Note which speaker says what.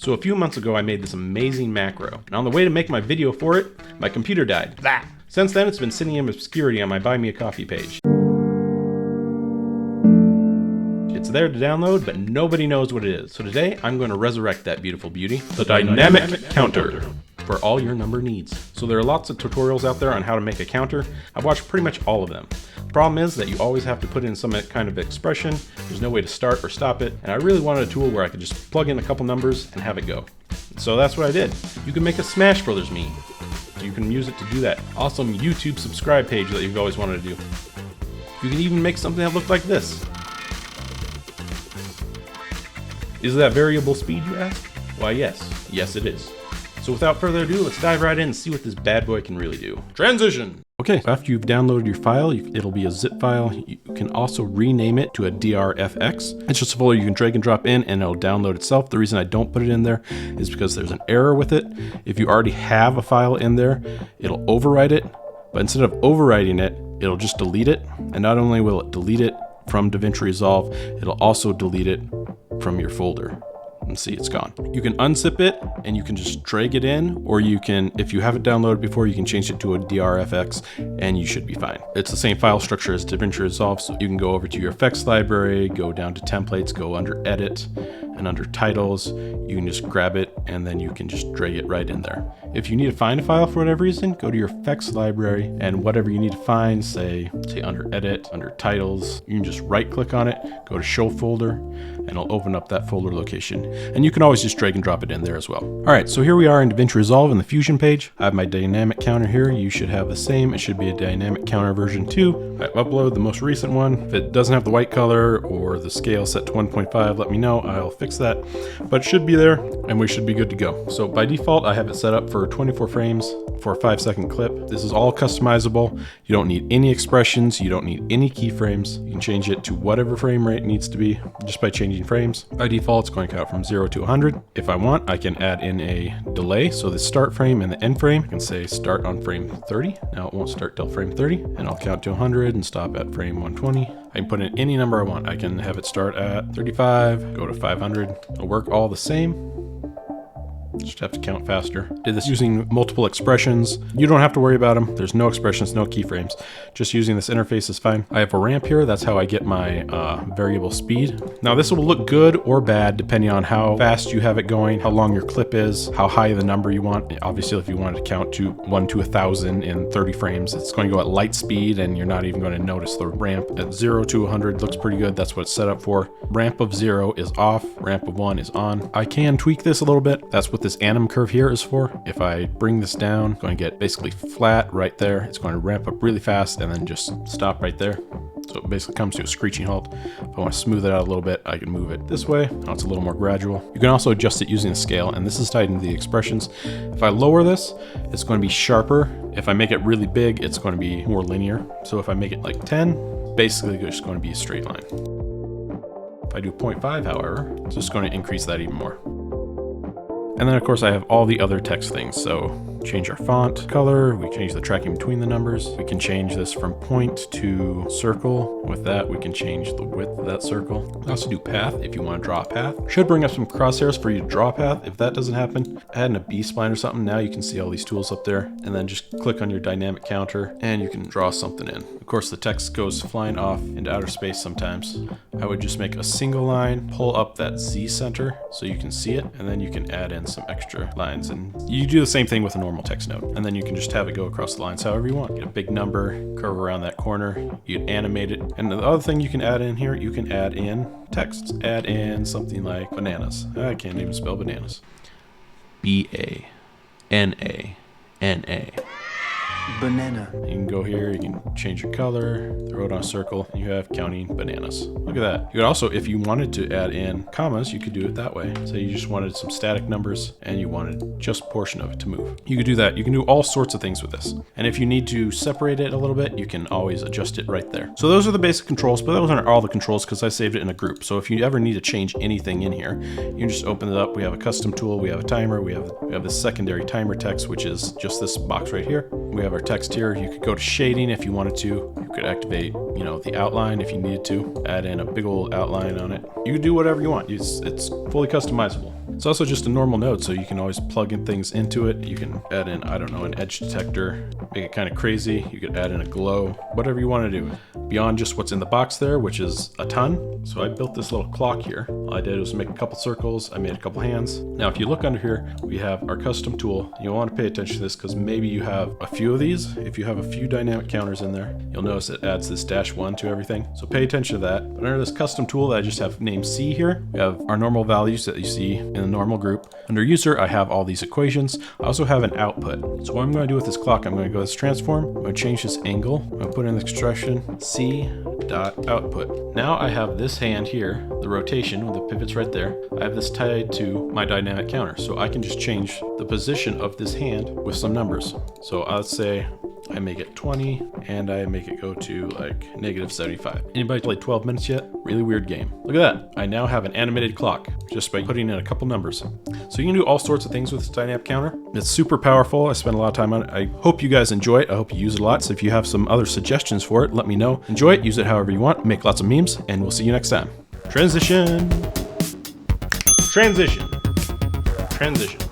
Speaker 1: So a few months ago I made this amazing macro, and on the way to make my video for it, my computer died. Blah. Since then it's been sitting in obscurity on my Buy Me a Coffee page. It's there to download, but nobody knows what it is. So today I'm going to resurrect that beautiful beauty, the Dynamic Counter, for all your number needs. So there are lots of tutorials out there on how to make a counter. I've watched pretty much all of them. The problem is that you always have to put in some kind of expression. There's no way to start or stop it, and I really wanted a tool where I could just plug in a couple numbers and have it go. So that's what I did. You can make a Smash Brothers meme. You can use it to do that awesome YouTube subscribe page that you've always wanted to do. You can even make something that looked like this. Is that variable speed, you ask? Why, yes. Yes, it is. So without further ado, let's dive right in and see what this bad boy can really do. Transition! Okay, after you've downloaded your file, it'll be a zip file. You can also rename it to a DRFX. It's just a folder you can drag and drop in and it'll download itself. The reason I don't put it in there is because there's an error with it. If you already have a file in there, it'll overwrite it, but instead of overwriting it, it'll just delete it. And not only will it delete it from DaVinci Resolve, it'll also delete it from your folder. And see, it's gone. You can unzip it and you can just drag it in, or you can, if you have it downloaded before, you can change it to a DRFX and you should be fine. It's the same file structure as DaVinci Resolve, so you can go over to your effects library, go down to templates, go under edit, and under titles, you can just grab it and then you can just drag it right in there. If you need to find a file for whatever reason, go to your effects library and whatever you need to find, say under edit, under titles, you can just right click on it, go to show folder, and it'll open up that folder location. And you can always just drag and drop it in there as well. All right, so here we are in DaVinci Resolve in the Fusion page. I have my dynamic counter here. You should have the same. It should be a dynamic counter version 2. I upload the most recent one. If it doesn't have the white color or the scale set to 1.5, let me know. I'll fix that. But it should be there and we should be good to go. So by default, I have it set up for 24 frames for a 5-second clip. This is all customizable. You don't need any expressions. You don't need any keyframes. You can change it to whatever frame rate needs to be just by changing frames. By default, it's going to count from 0 to 100. If I want, I can add in a delay. So the start frame and the end frame, I can say start on frame 30. Now it won't start till frame 30, and I'll count to 100 and stop at frame 120. I can put in any number I want. I can have it start at 35, go to 500. It'll work all the same. Just have to count faster. Did this using multiple expressions. You don't have to worry about them. There's no expressions, no keyframes. Just using this interface is fine. I have a ramp here. That's how I get my variable speed. Now this will look good or bad depending on how fast you have it going, how long your clip is, how high the number you want. Obviously, if you wanted to count to 1 to 1,000 in 30 frames, it's going to go at light speed and you're not even going to notice the ramp. At 0 to 100 looks pretty good. That's what it's set up for. Ramp of 0 is off. Ramp of 1 is on. I can tweak this a little bit. That's what this anim curve here is for. If I bring this down, it's going to get basically flat right there. It's going to ramp up really fast and then just stop right there. So it basically comes to a screeching halt. If I want to smooth it out a little bit, I can move it this way. Now it's a little more gradual. You can also adjust it using the scale, and this is tied into the expressions. If I lower this, it's going to be sharper. If I make it really big, it's going to be more linear. So if I make it like 10, basically it's just going to be a straight line. If I do 0.5, however, it's just going to increase that even more. And then of course I have all the other text things. So change our font color, we change the tracking between the numbers. We can change this from point to circle. With that, we can change the width of that circle. We also do path if you want to draw a path. Should bring up some crosshairs for you to draw a path. If that doesn't happen, add in a B-spline or something. Now you can see all these tools up there, and then just click on your dynamic counter and you can draw something in. Of course, the text goes flying off into outer space sometimes. I would just make a single line, pull up that Z center so you can see it, and then you can add in some extra lines. And you do the same thing with a normal text node, and then you can just have it go across the lines however you want. Get a big number, curve around that corner, you animate it. And the other thing you can add in here, you can add in texts. Add in something like bananas. I can't even spell bananas. B-A-N-A-N-A.
Speaker 2: Banana.
Speaker 1: You can go here, you can change your color, throw it on a circle, and you have counting bananas. Look at that. You could also, if you wanted to add in commas, you could do it that way. So you just wanted some static numbers and you wanted just a portion of it to move. You could do that. You can do all sorts of things with this. And if you need to separate it a little bit, you can always adjust it right there. So those are the basic controls, but those aren't all the controls because I saved it in a group. So if you ever need to change anything in here, you can just open it up. We have a custom tool, we have a timer, we have this secondary timer text, which is just this box right here. We have our text here. You could go to shading if you wanted to. You could activate, the outline if you needed to. Add in a big old outline on it. You could do whatever you want. It's fully customizable. It's also just a normal node, so you can always plug in things into it. You can add in, I don't know, an edge detector, make it kind of crazy. You could add in a glow, whatever you want to do. Beyond just what's in the box there, which is a ton. So I built this little clock here. All I did was make a couple circles. I made a couple hands. Now, if you look under here, we have our custom tool. You want to pay attention to this because maybe you have a few of these. If you have a few dynamic counters in there, you'll notice it adds this -1 to everything. So pay attention to that. But under this custom tool that I just have named C here, we have our normal values that you see in the normal group. Under user, I have all these equations. I also have an output. So what I'm going to do with this clock, I'm going to go to this transform. I'm going to change this angle. I'm going to put in the expression C.output. Now I have this hand here, the rotation with the pivots right there. I have this tied to my dynamic counter. So I can just change the position of this hand with some numbers. So let's say I make it 20 and I make it go to like -75. Anybody played 12 minutes yet? Really weird game. Look at that. I now have an animated clock just by putting in a couple numbers. So you can do all sorts of things with this dynamic counter. It's super powerful. I spent a lot of time on it. I hope you guys enjoy it. I hope you use it a lot. So if you have some other suggestions for it, let me know. Enjoy it. Use it however you want. Make lots of memes, and we'll see you next time. Transition. Transition. Transition.